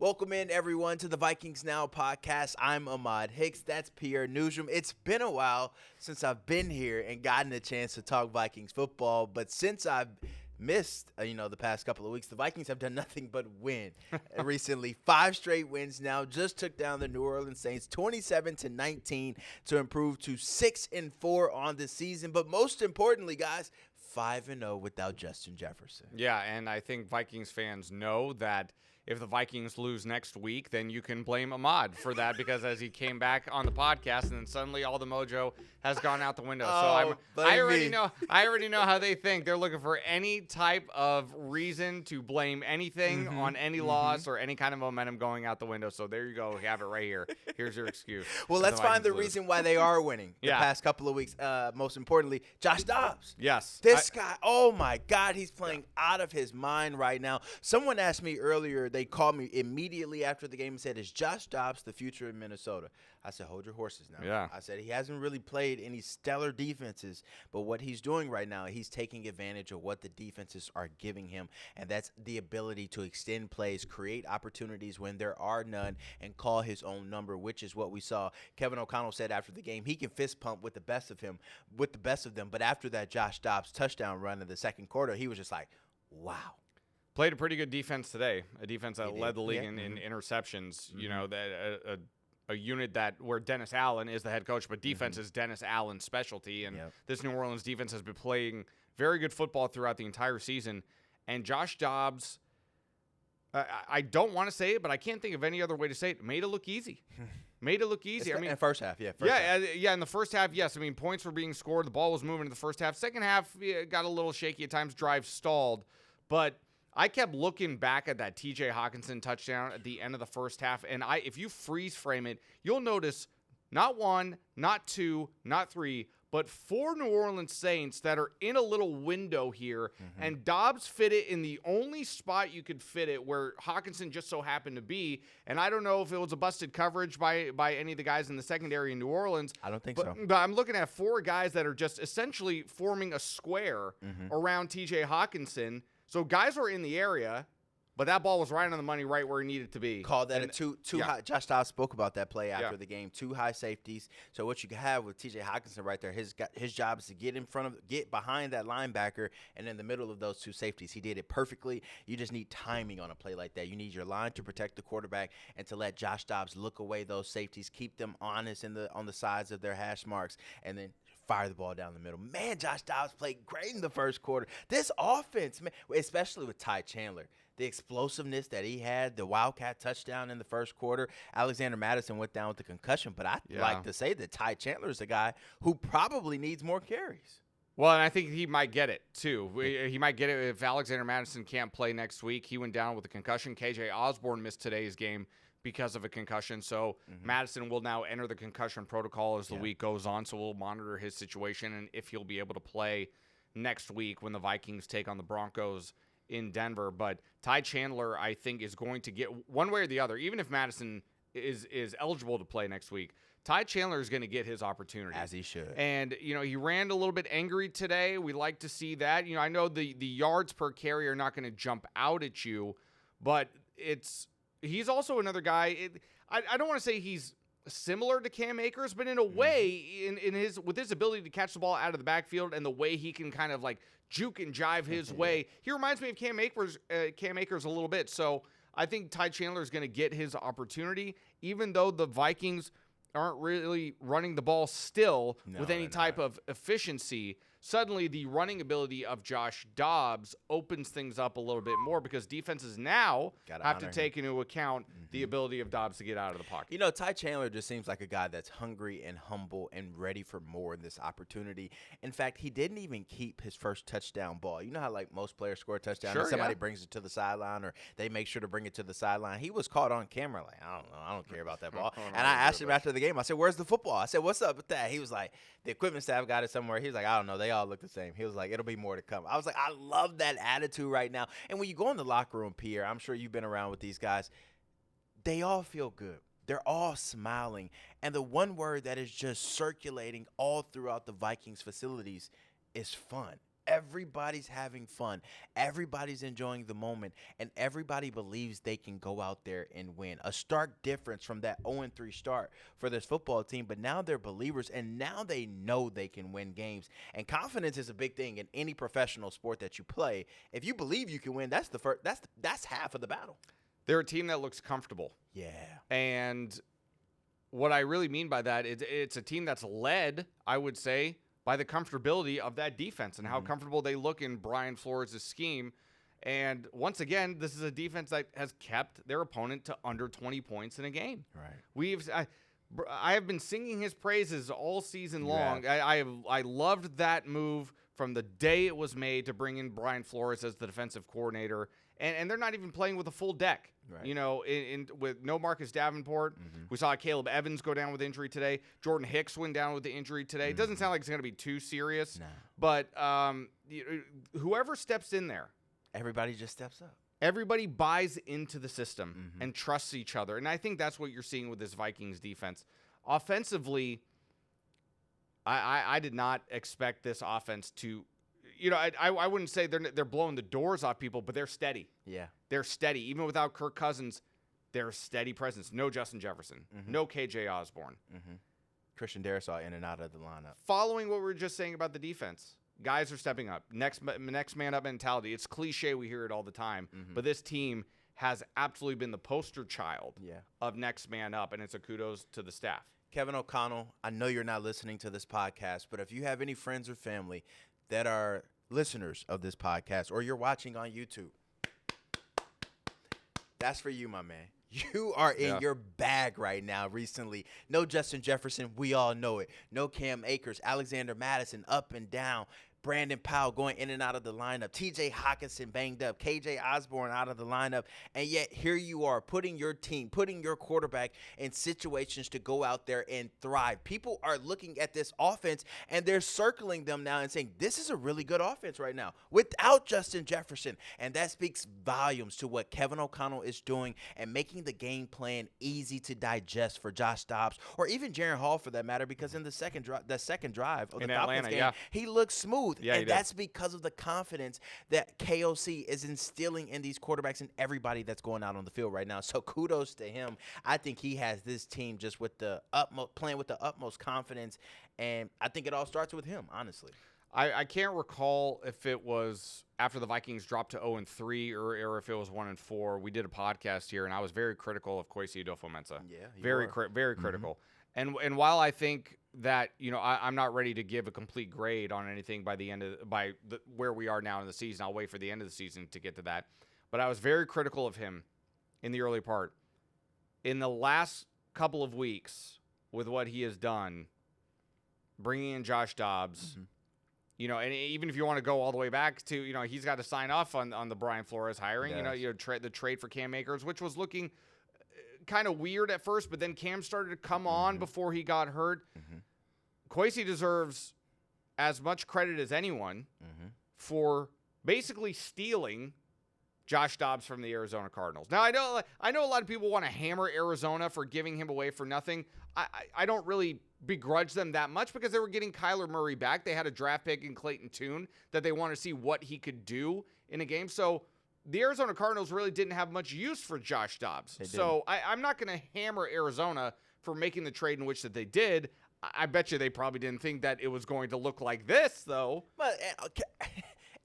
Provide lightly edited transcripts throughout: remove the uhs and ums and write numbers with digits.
Welcome in, everyone, to the Vikings Now Podcast. I'm Ahmad. Hicks, that's Pierre. Noujaim. It's been a while since I've been here and gotten a chance to talk Vikings football, but since I've missed, the past couple of weeks, the Vikings have done nothing but win. Recently, 5 straight wins now. Just took down the New Orleans Saints 27-19 to improve to 6-4 on the season. But most importantly, guys, 5-0 without Justin Jefferson. Yeah, and I think Vikings fans know that if the Vikings lose next week, then you can blame Ahmad for that because as he came back on the podcast and then suddenly all the mojo has gone out the window. I already know how they think. They're looking for any type of reason to blame anything on any loss or any kind of momentum going out the window. So there you go. You have it right here. Here's your excuse. Well, let's find the reason why they are winning the past couple of weeks. Most importantly, Josh Dobbs. Yes. This guy, oh my God, he's playing out of his mind right now. Someone asked me earlier, they called me immediately after the game and said, is Josh Dobbs the future in Minnesota? I said, hold your horses now. Yeah. I said, he hasn't really played any stellar defenses, but what he's doing right now, he's taking advantage of what the defenses are giving him, and that's the ability to extend plays, create opportunities when there are none, and call his own number, which is what we saw. Kevin O'Connell said after the game, he can fist pump with the best of them, but after that Josh Dobbs touchdown run in the second quarter, he was just like, wow. Played a pretty good defense today, a defense that led the league in interceptions. You know, that a unit where Dennis Allen is the head coach, but defense is Dennis Allen's specialty. And this New Orleans defense has been playing very good football throughout the entire season. And Josh Dobbs, I don't want to say it, but I can't think of any other way to say it, made it look easy. Made it look easy. In the first half, in the first half, yes. I mean, points were being scored. The ball was moving in the first half. Second half, got a little shaky at times. Drive stalled. But I kept looking back at that T.J. Hockenson touchdown at the end of the first half, and if you freeze frame it, you'll notice not 1, not 2, not 3, but 4 New Orleans Saints that are in a little window here, and Dobbs fit it in the only spot you could fit it where Hockenson just so happened to be, and I don't know if it was a busted coverage by any of the guys in the secondary in New Orleans. I don't think so. But I'm looking at 4 guys that are just essentially forming a square around T.J. Hockenson. So guys were in the area, but that ball was right on the money, right where it needed to be. Called that too high. Josh Dobbs spoke about that play after the game. 2 high safeties. So what you have with T.J. Hockenson right there, his job is to get behind that linebacker and in the middle of those 2 safeties. He did it perfectly. You just need timing on a play like that. You need your line to protect the quarterback and to let Josh Dobbs look away those safeties, keep them honest on the sides of their hash marks, and then fire the ball down the middle. Man, Josh Dobbs played great in the first quarter. This offense, man, especially with Ty Chandler, the explosiveness that he had, the Wildcat touchdown in the first quarter. Alexander Madison went down with a concussion, but I'd like to say that Ty Chandler is a guy who probably needs more carries. Well, and I think he might get it, too. He might get it if Alexander Madison can't play next week. He went down with a concussion. KJ Osborne missed today's game because of a concussion. So Madison will now enter the concussion protocol as the week goes on. So we'll monitor his situation and if he'll be able to play next week when the Vikings take on the Broncos in Denver. But Ty Chandler, I think, is going to get one way or the other. Even if Madison is eligible to play next week, Ty Chandler is going to get his opportunity. As he should. And, he ran a little bit angry today. We like to see that. I know the yards per carry are not going to jump out at you, but he's also another guy. I don't want to say he's similar to Cam Akers, but in a way, with his ability to catch the ball out of the backfield and the way he can kind of like juke and jive his way, he reminds me of Cam Akers a little bit. So I think Ty Chandler is going to get his opportunity, even though the Vikings aren't really running the ball still with any type of efficiency. Suddenly the running ability of Josh Dobbs opens things up a little bit more because defenses now have to take into account the ability of Dobbs to get out of the pocket. Ty Chandler just seems like a guy that's hungry and humble and ready for more in this opportunity. In fact, he didn't even keep his first touchdown ball. You know how like most players score a touchdown and somebody brings it to the sideline or they make sure to bring it to the sideline. He was caught on camera like, I don't know, I don't care about that ball. And I asked him after the game, I said, where's the football? I said, what's up with that? He was like, the equipment staff got it somewhere. He was like, I don't know. They all look the same. He was like, it'll be more to come. I was like, I love that attitude right now. And when you go in the locker room, Pierre, I'm sure you've been around with these guys, they all feel good. They're all smiling. And the one word that is just circulating all throughout the Vikings facilities is fun. everybody's having fun. Everybody's enjoying the moment, and everybody believes they can go out there and win. A stark difference from that 0-3 start for this football team, but now they're believers, and now they know they can win games. And confidence is a big thing in any professional sport that you play. If you believe you can win, that's that's half of the battle. They're a team that looks comfortable. Yeah. And what I really mean by that is it's a team that's led, I would say, by the comfortability of that defense and how comfortable they look in Brian Flores' scheme. And once again, this is a defense that has kept their opponent to under 20 points in a game. Right. I have been singing his praises all season long. I loved that move from the day it was made to bring in Brian Flores as the defensive coordinator. And they're not even playing with a full deck. Right. You know, with no Marcus Davenport. We saw Caleb Evans go down with injury today. Jordan Hicks went down with the injury today. It doesn't sound like it's going to be too serious. No. But whoever steps in there. Everybody just steps up. Everybody buys into the system and trusts each other. And I think that's what you're seeing with this Vikings defense. Offensively, I did not expect this offense to – you know, I wouldn't say they're blowing the doors off people, but they're steady. Yeah. They're steady. Even without Kirk Cousins, they're a steady presence. No Justin Jefferson. No KJ Osborne. Christian Darrisaw in and out of the lineup. Following what we were just saying about the defense, guys are stepping up. Next man up mentality. It's cliche. We hear it all the time. But this team has absolutely been the poster child of next man up, and it's a kudos to the staff. Kevin O'Connell, I know you're not listening to this podcast, but if you have any friends or family that are listeners of this podcast or you're watching on YouTube, that's for you, my man. You are in your bag right now recently. No Justin Jefferson, we all know it. No Cam Akers, Alexander Madison up and down. Brandon Powell going in and out of the lineup. TJ Hockenson banged up. KJ Osborne out of the lineup. And yet here you are putting your team, putting your quarterback in situations to go out there and thrive. People are looking at this offense and they're circling them now and saying, this is a really good offense right now without Justin Jefferson. And that speaks volumes to what Kevin O'Connell is doing and making the game plan easy to digest for Josh Dobbs or even Jaren Hall for that matter, because in the second drive of the Falcons game, he looks smooth. Yeah, and that's because of the confidence that KOC is instilling in these quarterbacks and everybody that's going out on the field right now. So kudos to him. I think he has this team just with the playing with the utmost confidence, and I think it all starts with him, honestly. I can't recall if it was after the Vikings dropped to 0-3 or if it was 1-4. We did a podcast here, and I was very critical of Kwesi Adofo-Mensah. Yeah, very critical. And while I think that, you know, I'm not ready to give a complete grade on anything where we are now in the season. I'll wait for the end of the season to get to that. But I was very critical of him in the early part. In the last couple of weeks, with what he has done, bringing in Josh Dobbs, you know, and even if you want to go all the way back to, you know, he's got to sign off on the Brian Flores hiring. You know, the trade for Cam Akers, which was looking kind of weird at first, but then Cam started to come on before he got hurt. Kwesi deserves as much credit as anyone for basically stealing Josh Dobbs from the Arizona Cardinals. Now, I know a lot of people want to hammer Arizona for giving him away for nothing. I don't really begrudge them that much because they were getting Kyler Murray back. They had a draft pick in Clayton Tune that they wanted to see what he could do in a game. So the Arizona Cardinals really didn't have much use for Josh Dobbs. So I'm not going to hammer Arizona for making the trade in which that they did. I bet you they probably didn't think that it was going to look like this, though. But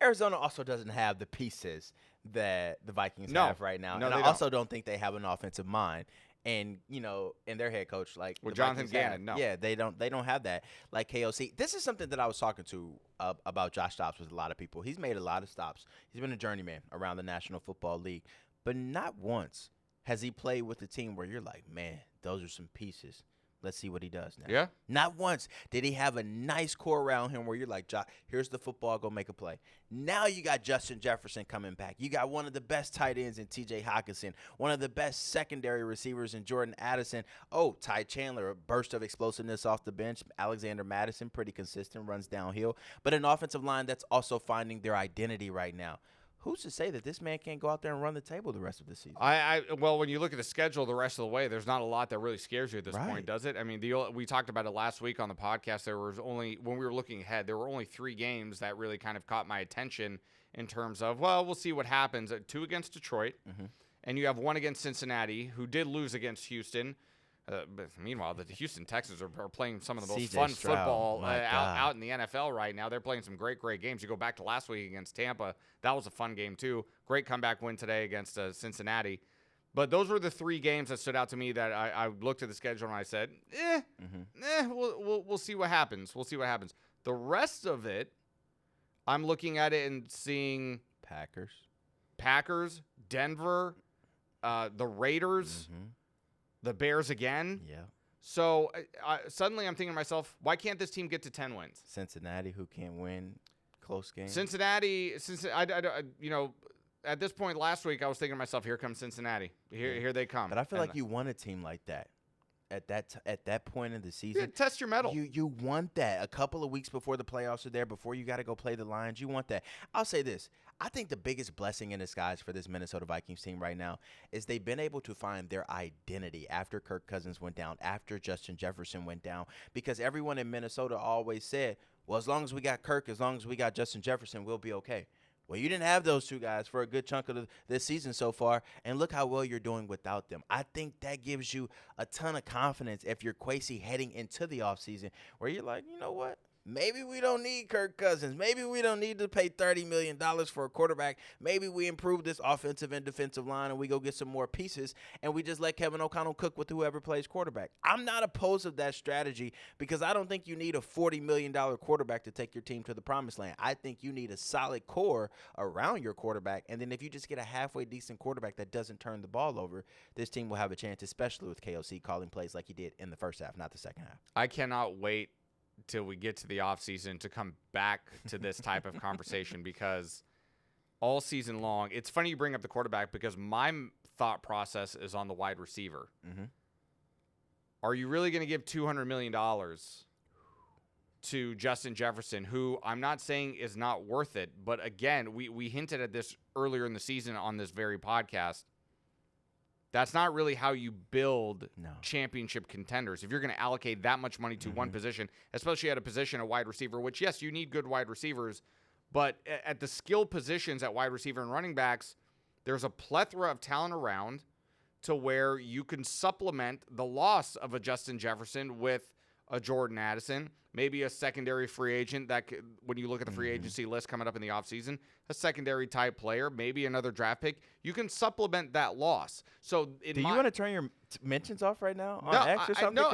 Arizona also doesn't have the pieces that the Vikings have right now. No, and I also don't think they have an offensive mind. And, you know, and their head coach, like with Jonathan Gannon, no. Yeah, they don't have that like KOC. This is something that I was talking to about Josh Dobbs with a lot of people. He's made a lot of stops. He's been a journeyman around the National Football League. But not once has he played with a team where you're like, man, those are some pieces. Let's see what he does now. Yeah. Not once did he have a nice core around him where you're like, here's the football, go make a play. Now you got Justin Jefferson coming back. You got one of the best tight ends in TJ Hockenson, one of the best secondary receivers in Jordan Addison. Oh, Ty Chandler, a burst of explosiveness off the bench. Alexander Madison, pretty consistent, runs downhill. But an offensive line that's also finding their identity right now. who's to say that this man can't go out there and run the table the rest of the season? Well, when you look at the schedule the rest of the way, there's not a lot that really scares you at this point, does it? I mean, we talked about it last week on the podcast. There was only, when we were looking ahead, there were only 3 games that really kind of caught my attention in terms of, well, we'll see what happens. 2 against Detroit, and you have 1 against Cincinnati, who did lose against Houston. But meanwhile, the Houston Texans are playing some of the most fun football out in the NFL right now. They're playing some great games. You go back to last week against Tampa. That was a fun game, too. Great comeback win today against Cincinnati. But those were the 3 games that stood out to me that I looked at the schedule and I said, we'll see what happens. We'll see what happens. The rest of it, I'm looking at it and seeing Packers, Denver, the Raiders, the Bears again. Yeah. So suddenly I'm thinking to myself, why can't this team get to 10 wins? Cincinnati, who can't win close games. Cincinnati, at this point last week, I was thinking to myself, here comes Cincinnati. Here they come. But I feel like you want a team like that. At that point in the season, yeah, test your mettle. You want that a couple of weeks before the playoffs are there, before you got to go play the Lions. You want that. I'll say this. I think the biggest blessing in disguise for this Minnesota Vikings team right now is they've been able to find their identity after Kirk Cousins went down, after Justin Jefferson went down, because everyone in Minnesota always said, well, as long as we got Kirk, as long as we got Justin Jefferson, we'll be okay. Well, you didn't have those 2 guys for a good chunk of this season so far, and look how well you're doing without them. I think that gives you a ton of confidence if you're Kwesi heading into the offseason, where you're like, you know what? Maybe we don't need Kirk Cousins. Maybe we don't need to pay $30 million for a quarterback. Maybe we improve this offensive and defensive line and we go get some more pieces and we just let Kevin O'Connell cook with whoever plays quarterback. I'm not opposed to that strategy because I don't think you need a $40 million quarterback to take your team to the promised land. I think you need a solid core around your quarterback, and then if you just get a halfway decent quarterback that doesn't turn the ball over, this team will have a chance, especially with KOC calling plays like he did in the first half, not the second half. I cannot wait till we get to the offseason to come back to this type of conversation because all season long, it's funny you bring up the quarterback because my thought process is on the wide receiver. Are you really going to give $200 million to Justin Jefferson, who I'm not saying is not worth it, but again, we hinted at this earlier in the season on this very podcast. That's not really how you build championship contenders. If you're going to allocate that much money to one position, especially at a position of wide receiver, which, yes, you need good wide receivers, but at the skill positions at wide receiver and running backs, there's a plethora of talent around to where you can supplement the loss of a Justin Jefferson with a Jordan Addison, maybe a secondary free agent that when you look at the free agency list coming up in the offseason, a secondary type player, maybe another draft pick. You can supplement that loss. So do you want to turn your mentions off right now on X or something?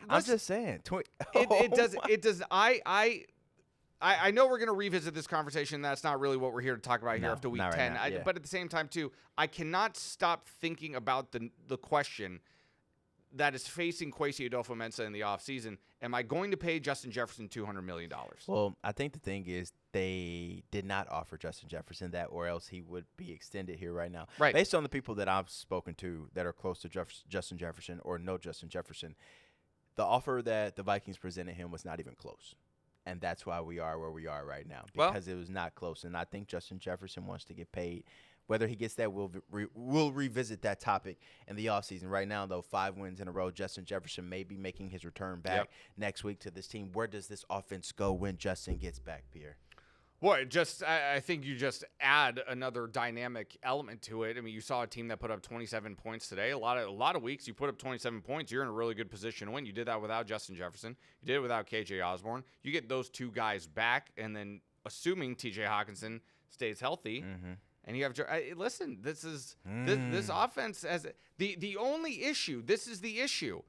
I'm just saying. It does. I know we're going to revisit this conversation. That's not really what we're here to talk about here after week 10. Right now, But at the same time, too, I cannot stop thinking about the question that is facing Kwesi Adolfo-Mensah in the offseason. Am I going to pay Justin Jefferson $200 million? Well, I think the thing is they did not offer Justin Jefferson that, or else he would be extended here right now. Right. Based on the people that I've spoken to that are close to Justin Jefferson or know Justin Jefferson, the offer that the Vikings presented him was not even close. And that's why we are where we are right now, because it was not close. And I think Justin Jefferson wants to get paid. Whether he gets that, we'll revisit that topic in the offseason. Right now, though, 5 wins in a row. Justin Jefferson may be making his return back next week to this team. Where does this offense go when Justin gets back, Pierre? Well, I think you just add another dynamic element to it. I mean, you saw a team that put up 27 points today. A lot of weeks you put up 27 points, you're in a really good position to win. You did that without Justin Jefferson. You did it without KJ Osborne. You get those 2 guys back, and then assuming TJ Hawkinson stays healthy. And you have listen. This offense has the only issue. This is the issue.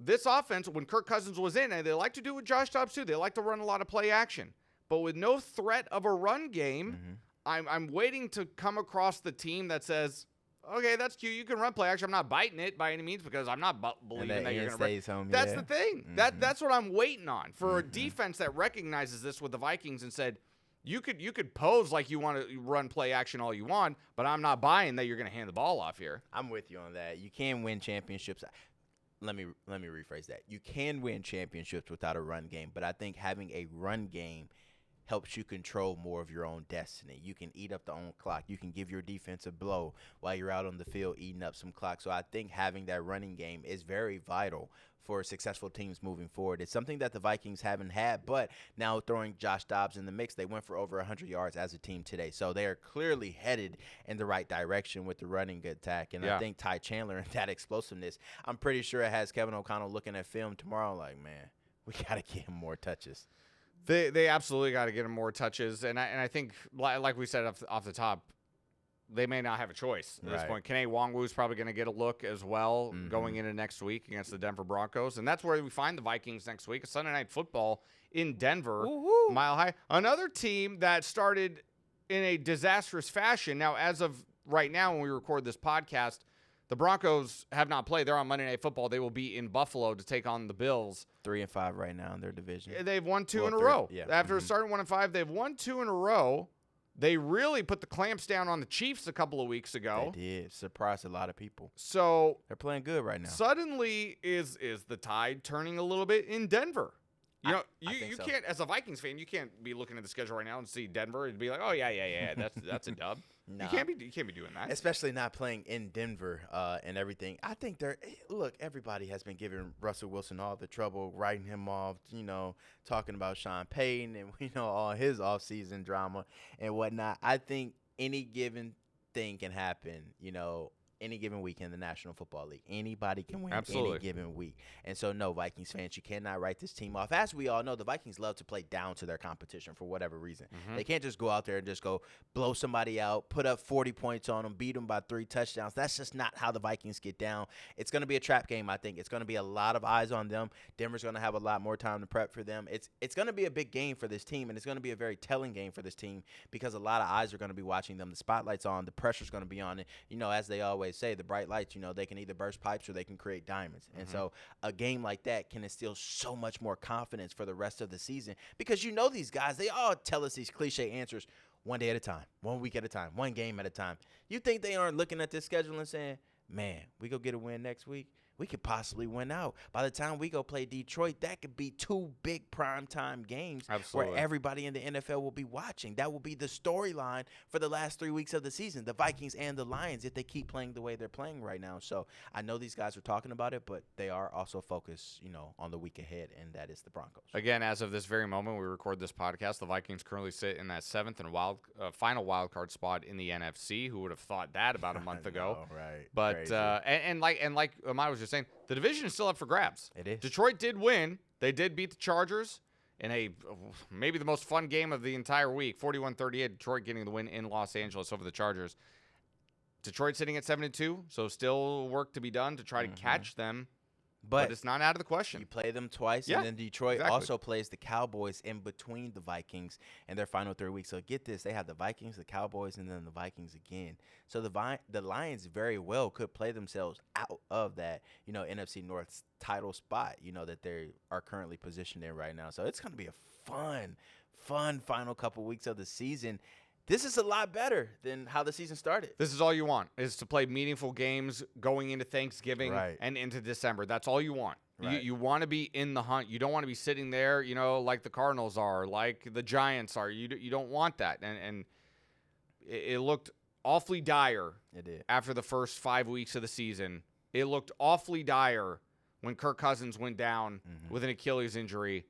This offense, when Kirk Cousins was in, and they like to do with Josh Dobbs too. They like to run a lot of play action, but with no threat of a run game, I'm waiting to come across the team that says, okay, that's cute. You can run play action. I'm not biting it by any means because I'm not believing that you're going to run. That's the thing. That's what I'm waiting on for a defense that recognizes this with the Vikings and said, You could pose like you want to run play action all you want, but I'm not buying that you're going to hand the ball off here. I'm with you on that. You can win championships. Let me rephrase that. You can win championships without a run game, but I think having a run game helps you control more of your own destiny. You can eat up the own clock. You can give your defense a blow while you're out on the field eating up some clock. So I think having that running game is very vital for successful teams moving forward. It's something that the Vikings haven't had, but now throwing Josh Dobbs in the mix, they went for over 100 yards as a team today. So they are clearly headed in the right direction with the running attack. And I think Ty Chandler and that explosiveness, I'm pretty sure it has Kevin O'Connell looking at film tomorrow like, man, we got to get him more touches. They absolutely got to get him more touches. And I think, like we said off the top, they may not have a choice at this point. Kene Nwangwu's probably going to get a look as well going into next week against the Denver Broncos. And that's where we find the Vikings next week, Sunday Night Football in Denver, Mile High. Another team that started in a disastrous fashion. Now, as of right now, when we record this podcast, the Broncos have not played. They're on Monday Night Football. They will be in Buffalo to take on the Bills. 3-5 right now in their division. They've won two in a row. Yeah. After starting 1-5, they've won 2 in a row. They really put the clamps down on the Chiefs a couple of weeks ago. They did. Surprised a lot of people. So they're playing good right now. Suddenly, is the tide turning a little bit in Denver? You know, you so. Can't, as a Vikings fan, you can't be looking at the schedule right now and see Denver and be like, oh yeah, that's a dub. No. You can't be doing that. Especially not playing in Denver and everything. I think everybody has been giving Russell Wilson all the trouble, writing him off, talking about Sean Payton and all his offseason drama and whatnot. I think any given thing can happen, any given week in the National Football League. Anybody can win any given week. And so, no, Vikings fans, you cannot write this team off. As we all know, the Vikings love to play down to their competition for whatever reason. They can't just go out there and just go blow somebody out, put up 40 points on them, beat them by 3 touchdowns. That's just not how the Vikings get down. It's going to be a trap game, I think. It's going to be a lot of eyes on them. Denver's going to have a lot more time to prep for them. It's going to be a big game for this team, and it's going to be a very telling game for this team because a lot of eyes are going to be watching them. The spotlight's on. The pressure's going to be on it. As they always say, the bright lights, they can either burst pipes or they can create diamonds. And so a game like that can instill so much more confidence for the rest of the season because these guys, they all tell us these cliche answers 1 day at a time, 1 week at a time, 1 game at a time. You think they aren't looking at this schedule and saying, man, we go get a win next week? We could possibly win out. By the time we go play Detroit, that could be 2 big primetime games where everybody in the NFL will be watching. That will be the storyline for the last 3 weeks of the season, the Vikings and the Lions, if they keep playing the way they're playing right now. So I know these guys are talking about it, but they are also focused, on the week ahead, and that is the Broncos. Again, as of this very moment, we record this podcast, the Vikings currently sit in that 7th and final wild card spot in the NFC. Who would have thought that about a month ago? Right. But and like Ahmad was just saying, the division is still up for grabs. It is. Detroit did win. They did beat the Chargers in maybe the most fun game of the entire week, 41-38. Detroit getting the win in Los Angeles over the Chargers. Detroit sitting at 7-2, so still work to be done to try to catch them. But it's not out of the question. You play them twice, and then Detroit also plays the Cowboys in between the Vikings in their final 3 weeks. So get this, they have the Vikings, the Cowboys, and then the Vikings again. So the Lions very well could play themselves out of that, NFC North title spot, that they are currently positioned in right now. So it's going to be a fun final couple weeks of the season. This is a lot better than how the season started. This is all you want, is to play meaningful games going into Thanksgiving and into December. That's all you want. Right. You want to be in the hunt. You don't want to be sitting there, like the Cardinals are, like the Giants are. You don't want that. And it looked awfully dire after the first 5 weeks of the season. It looked awfully dire when Kirk Cousins went down with an Achilles injury.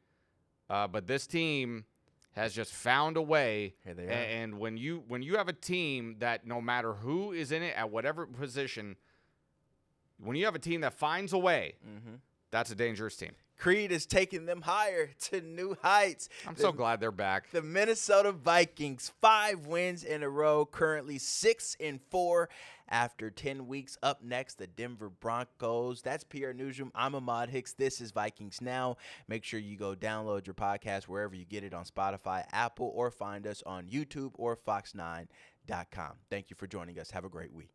But this team has just found a way. Here they are. And when you have a team that no matter who is in it at whatever position, when you have a team that finds a way, that's a dangerous team. Creed is taking them higher to new heights. I'm so glad they're back. The Minnesota Vikings, 5 wins in a row, currently 6-4 after 10 weeks. Up next, the Denver Broncos. That's Pierre Noujaim. I'm Ahmad Hicks. This is Vikings Now. Make sure you go download your podcast wherever you get it, on Spotify, Apple, or find us on YouTube or Fox9.com. Thank you for joining us. Have a great week.